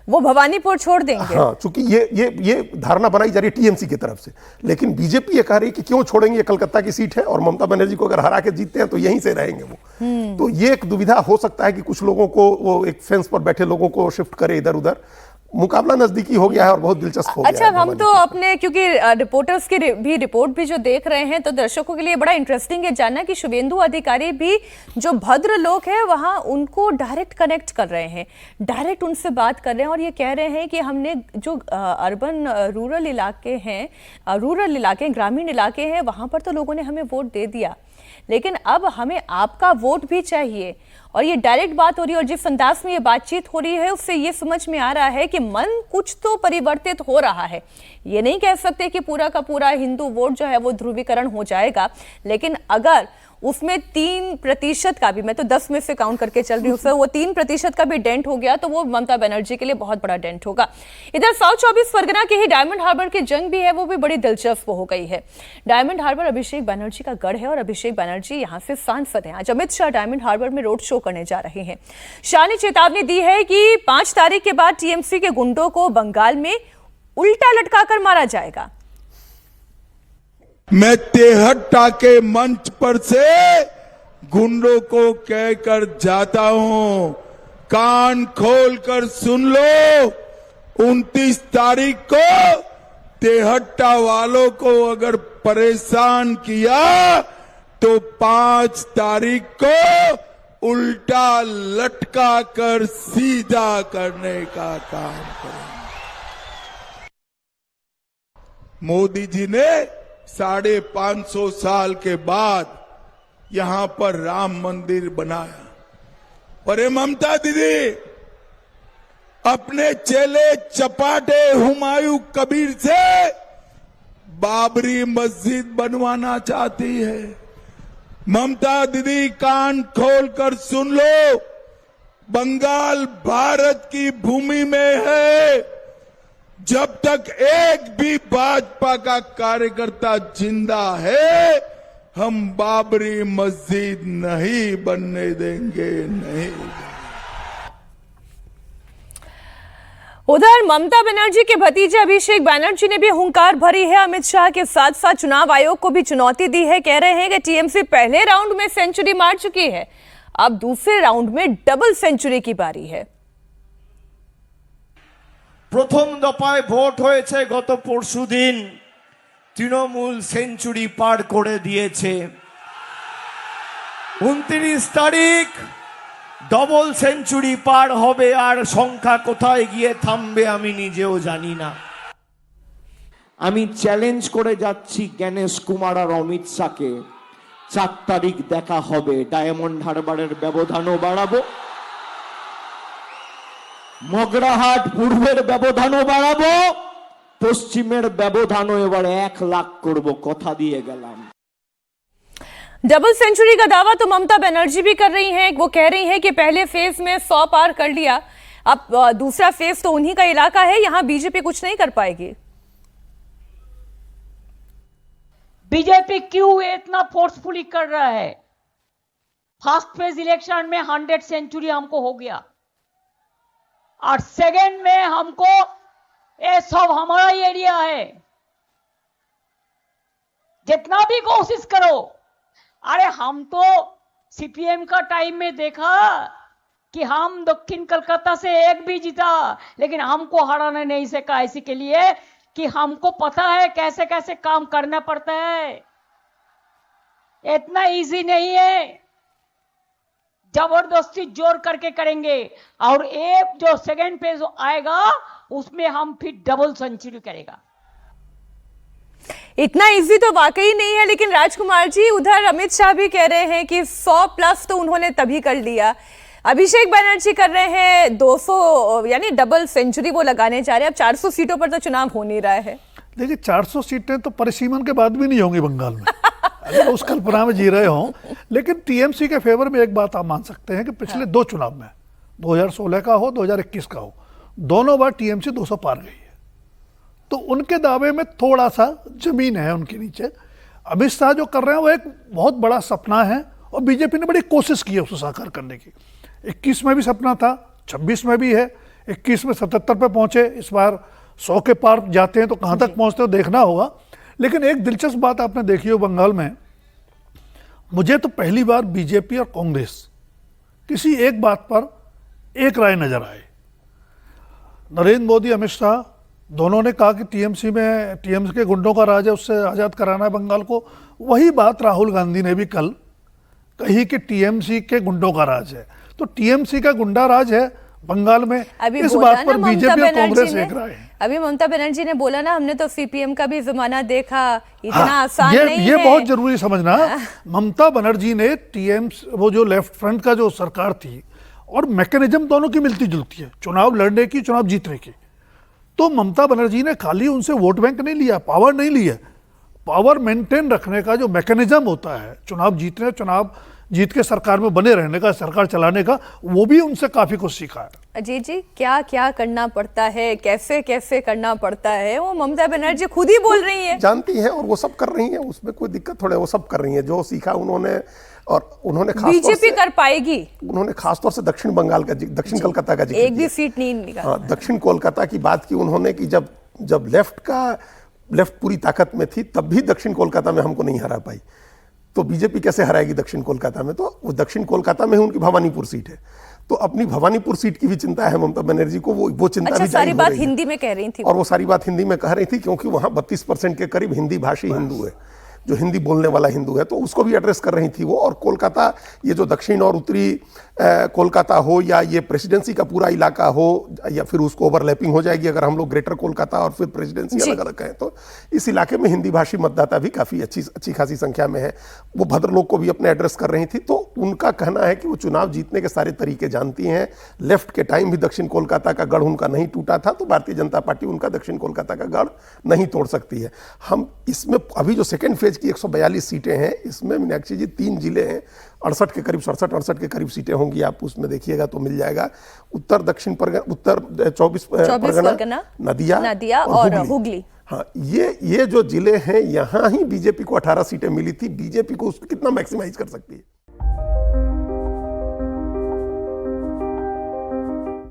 वो भवानीपुर छोड़ देंगे। हाँ, चूंकि ये धारणा बनाई जा रही है टीएमसी की तरफ से, लेकिन बीजेपी ये कह रही है कि क्यों छोड़ेंगे, ये कलकत्ता की सीट है और ममता बनर्जी को अगर हरा के जीतते हैं तो यहीं से रहेंगे वो। तो ये एक दुविधा हो सकता है कि कुछ लोगों को, वो एक फेंस पर बैठे लोगों को शिफ्ट करे इधर उधर। मुकाबला नजदीकी हो गया है और बहुत दिलचस्प हो गया है। अच्छा, हम तो अपने, क्योंकि रिपोर्टर्स की भी रिपोर्ट भी जो देख रहे हैं, तो दर्शकों के लिए बड़ा इंटरेस्टिंग है जानना कि शुभेंदु अधिकारी भी जो भद्र लोग हैं वहां उनको डायरेक्ट कनेक्ट कर रहे हैं, डायरेक्ट उनसे बात कर रहे हैं और ये कह रहे हैं कि हमने जो अर्बन रूरल इलाके हैं, ग्रामीण इलाके हैं, वहां पर तो लोगों ने हमें वोट दे दिया, लेकिन अब हमें आपका वोट भी चाहिए। और ये डायरेक्ट बात हो रही है और जिस अंदाज में ये बातचीत हो रही है उससे ये समझ में आ रहा है कि मन कुछ तो परिवर्तित हो रहा है। ये नहीं कह सकते कि पूरा का पूरा हिंदू वोट जो है वो ध्रुवीकरण हो जाएगा, लेकिन अगर उसमें 3% का भी, मैं तो 10 में से काउंट करके चल रही हूँ, वो 3% का भी डेंट हो गया तो वो ममता बनर्जी के लिए बहुत बड़ा डेंट होगा। इधर साउथ 24 परगना की ही डायमंड हार्बर की जंग भी है, वो भी बड़ी दिलचस्प हो गई है। डायमंड हार्बर अभिषेक बनर्जी का गढ़ है और अभिषेक बनर्जी यहाँ से सांसद हैं। आज अमित शाह डायमंड हार्बर में रोड शो करने जा रहे हैं। शाह ने चेतावनी दी है कि 5 तारीख के बाद टीएमसी के गुंडों को बंगाल में उल्टा लटकाकर मारा जाएगा। मैं तेहट्टा के मंच पर से गुंडों को कहकर जाता हूं, कान खोलकर सुन लो, 29 तारीख को तेहट्टा वालों को अगर परेशान किया तो 5 तारीख को उल्टा लटका कर सीधा करने का काम करेंगे। मोदी जी ने 550 साल के बाद यहां पर राम मंदिर बनाया और ये ममता दीदी अपने चेले चपाटे हुमायूं कबीर से बाबरी मस्जिद बनवाना चाहती है। ममता दीदी कान खोलकर सुन लो, बंगाल भारत की भूमि में है। जब तक एक भी भाजपा का कार्यकर्ता जिंदा है, हम बाबरी मस्जिद नहीं बनने देंगे, नहीं। उधर ममता बनर्जी के भतीजे अभिषेक बनर्जी ने भी हुंकार भरी है। अमित शाह के साथ साथ चुनाव आयोग को भी चुनौती दी है। कह रहे हैं कि टीएमसी पहले राउंड में सेंचुरी मार चुकी है, अब दूसरे राउंड में डबल सेंचुरी की बारी है। প্রথম দফায় ভোট হয়েছে গত পরশুদিন, তৃণমূল সেঞ্চুরি পার করে দিয়েছে। 29 তারিখ ডবল সেঞ্চুরি পার হবে, আর সংখ্যা কোথায় গিয়ে থামবে আমি নিজেও জানি না। আমি চ্যালেঞ্জ করে যাচ্ছি জ্ঞানেশ কুমার আর অমিত শাহকে, 4 তারিখ দেখা হবে, ডায়মন্ড হারবারের ব্যবধানও বাড়াবো, মগরাহাট পূর্বের ব্যবধানও বাড়াবো, পশ্চিমের ব্যবধানও এবার 1 লাখ করব, কথা দিয়ে গেলাম। डबल सेंचुरी का दावा तो ममता बनर्जी भी कर रही हैं। वो कह रही हैं कि पहले फेज में 100 पार कर लिया, अब दूसरा फेज तो उन्हीं का इलाका है, यहां बीजेपी कुछ नहीं कर पाएगी। बीजेपी क्यों इतना फोर्सफुली कर रहा है? फर्स्ट फेज इलेक्शन में 100 सेंचुरी हमको हो गया और सेकेंड में हमको ये सब हमारा एरिया है, जितना भी कोशिश करो। अरे हम तो सीपीएम का टाइम में देखा कि हम दक्षिण कलकत्ता से एक भी जीता, लेकिन हमको हराना नहीं सका, इसी के लिए कि हमको पता है कैसे कैसे काम करना पड़ता है। इतना इजी नहीं है, जबरदस्ती जोर करके करेंगे और एक जो सेकेंड फेज आएगा उसमें हम फिर डबल सेंचुरी करेगा। इतना इजी तो वाकई नहीं है, लेकिन राजकुमार जी उधर अमित शाह भी कह रहे हैं कि 100+ तो उन्होंने तभी कर लिया। अभिषेक बनर्जी कर रहे हैं 200, यानी डबल सेंचुरी वो लगाने जा रहे हैं। अब 400 सीटों पर तो चुनाव हो नहीं रहा है। देखिए 400 सीटें तो परिसीमन के बाद भी नहीं होंगी बंगाल में, अगर उस कल्पना में जी रहे हों। लेकिन टीएमसी के फेवर में एक बात आप मान सकते हैं कि पिछले 2 चुनाव में, 2016 का हो 2021 का हो, दोनों बार टीएमसी 200 पार गई है। तो उनके दावे में थोड़ा सा जमीन है उनके नीचे। अमित शाह जो कर रहे हैं वो एक बहुत बड़ा सपना है और बीजेपी ने बड़ी कोशिश की है उसको साकार करने की। 21 में भी सपना था, 26 में भी है, 21 में 77 पे पहुंचे, इस बार 100 के पार जाते हैं तो कहां तक पहुंचते हो देखना होगा। लेकिन एक दिलचस्प बात आपने देखी हो बंगाल में, मुझे तो पहली बार बीजेपी और कांग्रेस किसी एक बात पर एक राय नजर आए। नरेंद्र मोदी, अमित शाह दोनों ने कहा कि टीएमसी के गुंडों का राज है, उससे आज़ाद कराना है बंगाल को। वही बात राहुल गांधी ने भी कल कही कि टीएमसी के गुंडों का राज है। तो टीएमसी का गुंडा राज है बंगाल में, इस बात पर बीजेपी और कांग्रेस एक राय है। अभी ममता बनर्जी ने बोला ना, हमने तो सीपीएम का भी जमाना देखा, इतना आसान नहीं ये है। बहुत जरूरी समझना। ममता बनर्जी ने वो जो लेफ्ट फ्रंट का जो सरकार थी, और मैकेनिज्म दोनों की मिलती जुलती है, चुनाव लड़ने की, चुनाव जीतने की। तो ममता बनर्जी ने खाली उनसे वोट बैंक नहीं लिया, पावर नहीं लिया, पावर मेंटेन रखने का जो मैकेनिज्म होता है, चुनाव जीत के सरकार में बने रहने का, सरकार चलाने का, वो भी उनसे काफी कुछ सीखा है। अजय जी, क्या क्या करना पड़ता है, कैसे कैसे करना पड़ता है, वो ममता बनर्जी खुद ही बोल रही है, जानती हैं, और वो सब कर रही हैं, उसमें कोई दिक्कत थोड़े, वो सब कर रही हैं जो सीखा उन्होंने। और उन्होंने बीजेपी कर पाएगी। उन्होंने खासतौर से दक्षिण कोलकाता का जिक्र एक भी किया। सीट नहीं निकाला। हाँ, दक्षिण कोलकाता की बात की उन्होंने कि जब लेफ्ट पूरी ताकत में थी, तब भी दक्षिण कोलकाता में हमको नहीं हरा पाई, तो बीजेपी कैसे हराएगी दक्षिण कोलकाता में। तो वो दक्षिण कोलकाता में ही उनकी भवानीपुर सीट है, तो अपनी भवानीपुर सीट की भी चिंता है ममता बनर्जी को, वो चिंता अच्छा, भी सारी बात हो रही हिंदी में कह रही थी, और वो सारी बात हिंदी में कह रही थी, क्योंकि वहां 32% के करीब हिंदी भाषी हिंदू है, जो हिंदी बोलने वाला हिंदू है, तो उसको भी एड्रेस कर रही थी वो। और कोलकाता, ये जो दक्षिण और उत्तरी कोलकाता हो, या ये प्रेसिडेंसी का पूरा इलाका हो, या फिर उसको ओवरलैपिंग हो जाएगी अगर हम लोग ग्रेटर कोलकाता और फिर प्रेसिडेंसी अलग अलग कहें, तो इस इलाके में हिंदी भाषी मतदाता भी काफ़ी अच्छी खासी संख्या में है। वो भद्रलोक को भी अपने एड्रेस कर रही थी। तो उनका कहना है कि वो चुनाव जीतने के सारे तरीके जानती हैं। लेफ्ट के टाइम भी दक्षिण कोलकाता का गढ़ उनका नहीं टूटा था, तो भारतीय जनता पार्टी उनका दक्षिण कोलकाता का गढ़ नहीं तोड़ सकती है। हम इसमें अभी जो सेकेंड फेज की 142 सीटें हैं, इसमें मीनाक्षी जी 3 जिले हैं, 68 के करीब सीटें होंगी, आप उसमें देखिएगा तो मिल जाएगा। उत्तर 24 परगना, नदिया और हुगली। हाँ, ये जो जिले हैं, यहाँ ही बीजेपी को 18 सीटें मिली थी। बीजेपी को उसको कितना मैक्सिमाइज कर सकती है।